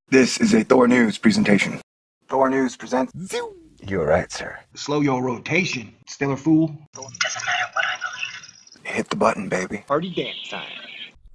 This is a Thor News presentation. Thor News presents... You're right, sir. Slow your rotation, stellar fool. Doesn't matter what I believe. Hit the button, baby. Party dance time.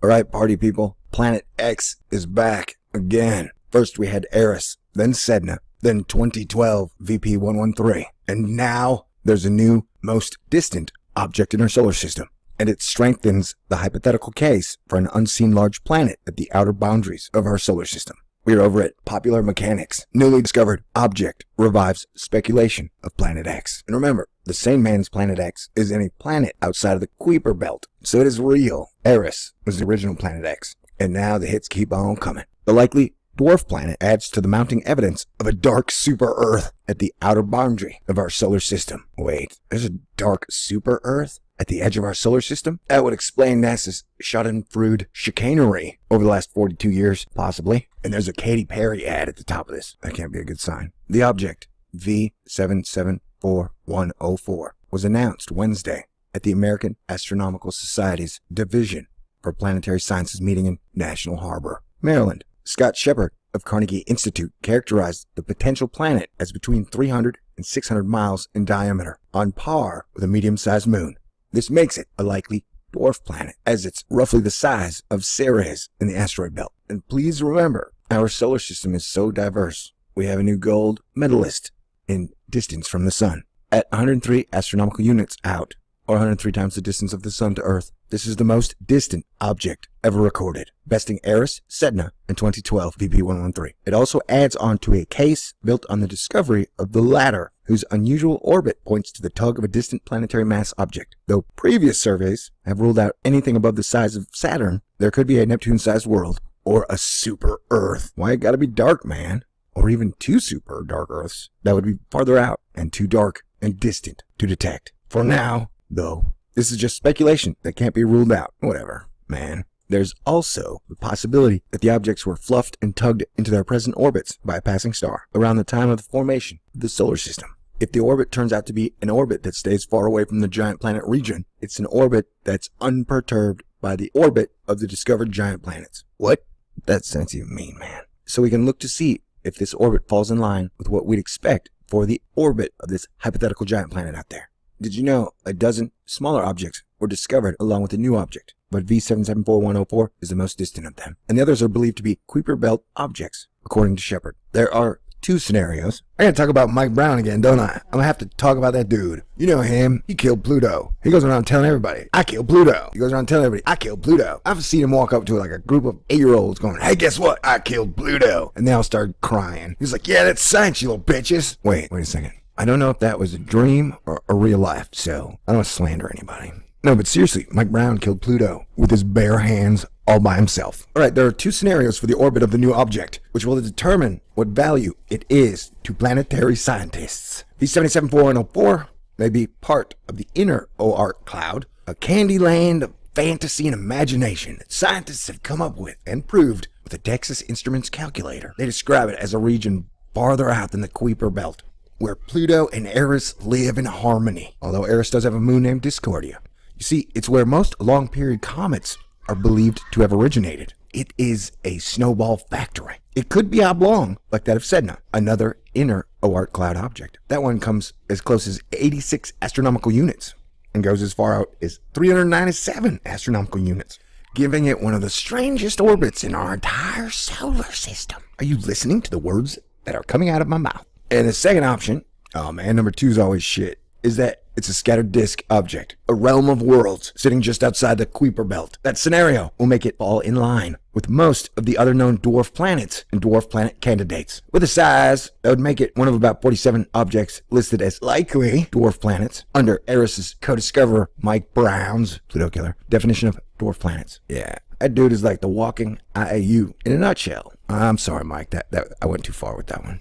Alright, party people. Planet X is back again. First we had Eris, then Sedna, then 2012 VP113. And now there's a new, most distant object in our solar system. And it strengthens the hypothetical case for an unseen large planet at the outer boundaries of our solar system. We're over at Popular Mechanics. Newly discovered object revives speculation of Planet X. And remember, the same man's Planet X is in a planet outside of the Kuiper Belt. So it is real. Eris was the original Planet X. And now the hits keep on coming. The likely dwarf planet adds to the mounting evidence of a dark super-Earth at the outer boundary of our solar system. Wait, there's a dark super-Earth at the edge of our solar system? That would explain NASA's schadenfreude chicanery over the last 42 years, possibly. And there's a Katy Perry ad at the top of this. That can't be a good sign. The object, V774104, was announced Wednesday at the American Astronomical Society's Division for Planetary Sciences meeting in National Harbor, Maryland. Scott Sheppard of Carnegie Institute characterized the potential planet as between 300 and 600 miles in diameter, on par with a medium-sized moon. This makes it a likely dwarf planet, as it's roughly the size of Ceres in the asteroid belt. And please remember, our solar system is so diverse. We have a new gold medalist in distance from the sun. At 103 astronomical units out, or 103 times the distance of the sun to Earth, this is the most distant object ever recorded, besting Eris, Sedna, and 2012 VP113. It also adds on to a case built on the discovery of the latter, whose unusual orbit points to the tug of a distant planetary mass object. Though previous surveys have ruled out anything above the size of Saturn, there could be a Neptune-sized world, or a super-Earth. Why it gotta be dark, man? Or even two super dark Earths that would be farther out and too dark and distant to detect. For now, though, this is just speculation that can't be ruled out. Whatever, man. There's also the possibility that the objects were fluffed and tugged into their present orbits by a passing star around the time of the formation of the solar system. If the orbit turns out to be an orbit that stays far away from the giant planet region, it's an orbit that's unperturbed by the orbit of the discovered giant planets. What? That sounds even mean, man. So we can look to see if this orbit falls in line with what we'd expect for the orbit of this hypothetical giant planet out there. Did you know a dozen smaller objects were discovered along with a new object, but V774104 is the most distant of them, and the others are believed to be Kuiper Belt objects, according to Sheppard. There are two scenarios. I gotta talk about Mike Brown again, don't I? I'm gonna have to talk about that dude. You know him. He killed Pluto. He goes around telling everybody, I killed Pluto. He goes around telling everybody, I killed Pluto. I've seen him walk up to like a group of 8-year-olds going, hey, guess what? I killed Pluto. And they all started crying. He's like, yeah, that's science, you little bitches. Wait a second. I don't know if that was a dream or a real life, so I don't want to slander anybody. No, but seriously, Mike Brown killed Pluto with his bare hands all by himself. All right, there are two scenarios for the orbit of the new object, which will determine what value it is to planetary scientists. V774104 may be part of the inner Oort cloud, a candy land of fantasy and imagination that scientists have come up with and proved with a Texas Instruments calculator. They describe it as a region farther out than the Kuiper Belt, where Pluto and Eris live in harmony, although Eris does have a moon named Discordia. You see, it's where most long-period comets are believed to have originated. It is a snowball factory. It could be oblong, like that of Sedna, another inner Oort cloud object. That one comes as close as 86 astronomical units and goes as far out as 397 astronomical units, giving it one of the strangest orbits in our entire solar system. Are you listening to the words that are coming out of my mouth? And the second option, oh man, number 2 is always shit, is that it's a scattered disk object, a realm of worlds sitting just outside the Kuiper Belt. That scenario will make it fall in line with most of the other known dwarf planets and dwarf planet candidates. With a size that would make it one of about 47 objects listed as likely dwarf planets under Eris's co-discoverer Mike Brown's Pluto killer definition of dwarf planets. Yeah, that dude is like the walking IAU in a nutshell. I'm sorry, Mike, that I went too far with that one.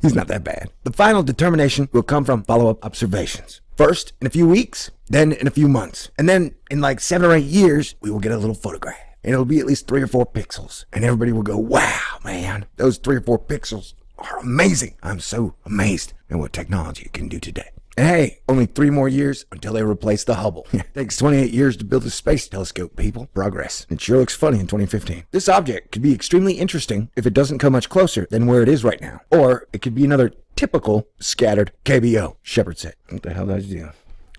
He's not that bad. The final determination will come from follow-up observations. First, in a few weeks, then in a few months, and then in like 7 or 8 years, we will get a little photograph. And it'll be at least 3 or 4 pixels. And everybody will go, wow, man, those 3 or 4 pixels are amazing. I'm so amazed at what technology can do today. And hey, only 3 more years until they replace the Hubble. Takes 28 years to build a space telescope, people. Progress. It sure looks funny in 2015. This object could be extremely interesting if it doesn't come much closer than where it is right now. Or it could be another typical scattered KBO, Sheppard said. What the hell did I do?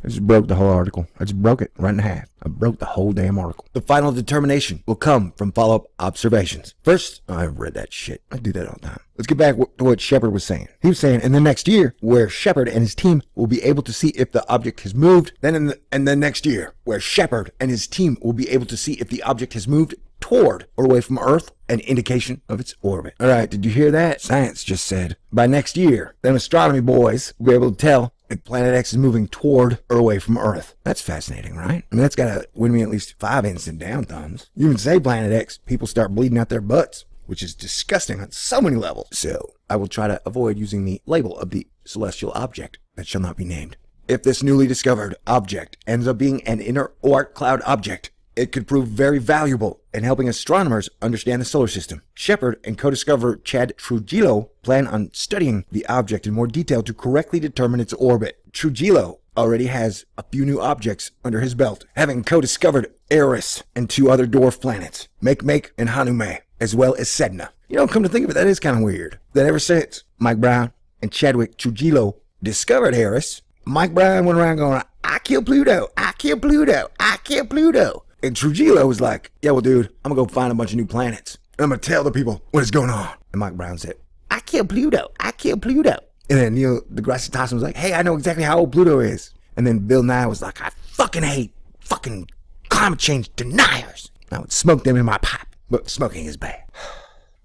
I just broke the whole article. I just broke it right in half. I broke the whole damn article. The final determination will come from follow-up observations. First, I've read that shit. I do that all the time. Let's get back to what Sheppard was saying. He was saying in the next year, where Sheppard and his team will be able to see if the object has moved. Then in the next year, where Sheppard and his team will be able to see if the object has moved toward or away from Earth, an indication of its orbit. All right, did you hear that? Science just said. By next year, them astronomy boys will be able to tell if Planet X is moving toward or away from Earth. That's fascinating, right? I mean, that's got to win me at least 5 instant down thumbs. You even say Planet X, people start bleeding out their butts, which is disgusting on so many levels. So, I will try to avoid using the label of the celestial object that shall not be named. If this newly discovered object ends up being an inner Oort cloud object, it could prove very valuable in helping astronomers understand the solar system. Sheppard and co-discoverer Chad Trujillo plan on studying the object in more detail to correctly determine its orbit. Trujillo already has a few new objects under his belt, having co-discovered Eris and 2 other dwarf planets, Makemake and Hanume, as well as Sedna. You know, come to think of it, that is kind of weird. That ever since Mike Brown and Chadwick Trujillo discovered Eris, Mike Brown went around going, I kill Pluto, I kill Pluto, I kill Pluto. And Trujillo was like, yeah, well, dude, I'm going to go find a bunch of new planets. And I'm going to tell the people what is going on. And Mike Brown said, I kill Pluto. I kill Pluto. And then Neil deGrasse Tyson was like, hey, I know exactly how old Pluto is. And then Bill Nye was like, I fucking hate fucking climate change deniers. I would smoke them in my pipe. But smoking is bad.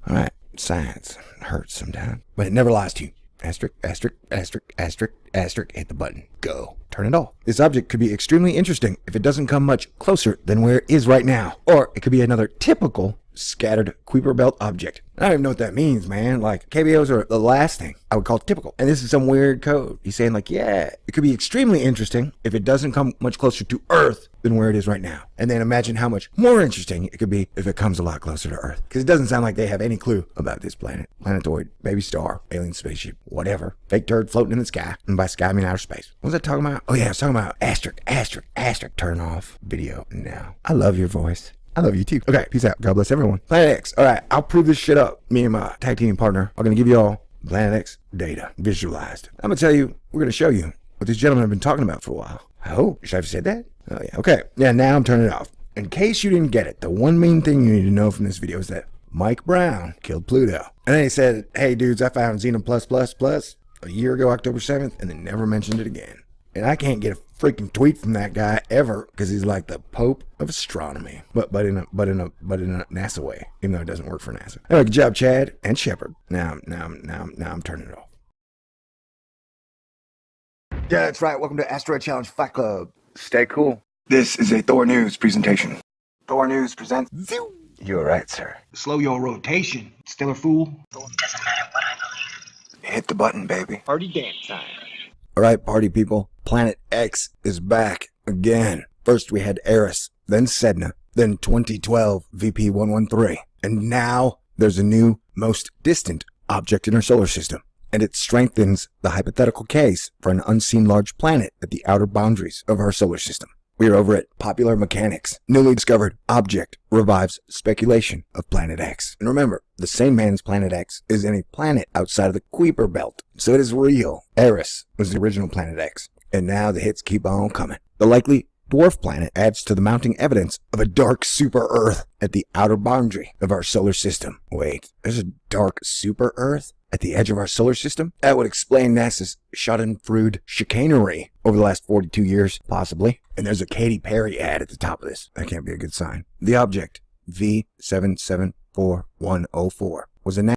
All right, science hurts sometimes. But it never lies to you. Asterisk, asterisk, asterisk, asterisk, asterisk, hit the button. Go. Turn it off. This object could be extremely interesting if it doesn't come much closer than where it is right now. Or it could be another typical scattered Kuiper Belt object. I don't even know what that means, man. Like, KBOs are the last thing I would call typical. And this is some weird code. He's saying like, yeah, it could be extremely interesting if it doesn't come much closer to Earth than where it is right now. And then imagine how much more interesting it could be if it comes a lot closer to Earth. Because it doesn't sound like they have any clue about this planet. Planetoid, baby star, alien spaceship, whatever. Fake turd floating in the sky. And by sky, I mean outer space. What was I talking about? Oh yeah, I was talking about asterisk, asterisk, asterisk. Turn off video now. I love your voice. I love you too. Okay, peace out. God bless everyone. Planet X. All right, I'll prove this shit up. Me and my tag team partner are going to give you all Planet X data visualized. I'm going to tell you, we're going to show you what these gentlemen have been talking about for a while. Oh, should I have said that? Oh yeah, okay. Yeah, now I'm turning it off. In case you didn't get it, the one main thing you need to know from this video is that Mike Brown killed Pluto. And then he said, hey dudes, I found Xenon plus plus plus a year ago, October 7th, and then never mentioned it again. And I can't get a freaking tweet from that guy ever because he's like the Pope of astronomy, but in a NASA way, even though it doesn't work for NASA. Anyway, good job, Chad and Sheppard. Now I'm turning it off. Yeah, that's right. Welcome to Asteroid Challenge Fight Club. Stay cool. This is a Thor News presentation. Thor News presents... You're right, sir. Slow your rotation, stellar fool. Doesn't matter what I believe. Hit the button, baby. Party dance time. All right, party people. Planet X is back again. First we had Eris, then Sedna, then 2012 VP113. And now there's a new, most distant object in our solar system. And it strengthens the hypothetical case for an unseen large planet at the outer boundaries of our solar system. We are over at Popular Mechanics. Newly discovered object revives speculation of Planet X. And remember, the same man's Planet X is in a planet outside of the Kuiper Belt. So it is real. Eris was the original Planet X. And now the hits keep on coming. The likely dwarf planet adds to the mounting evidence of a dark super Earth at the outer boundary of our solar system. Wait, there's a dark super Earth at the edge of our solar system? That would explain NASA's schadenfreude chicanery over the last 42 years, possibly. And there's a Katy Perry ad at the top of this. That can't be a good sign. The object, V774104, was announced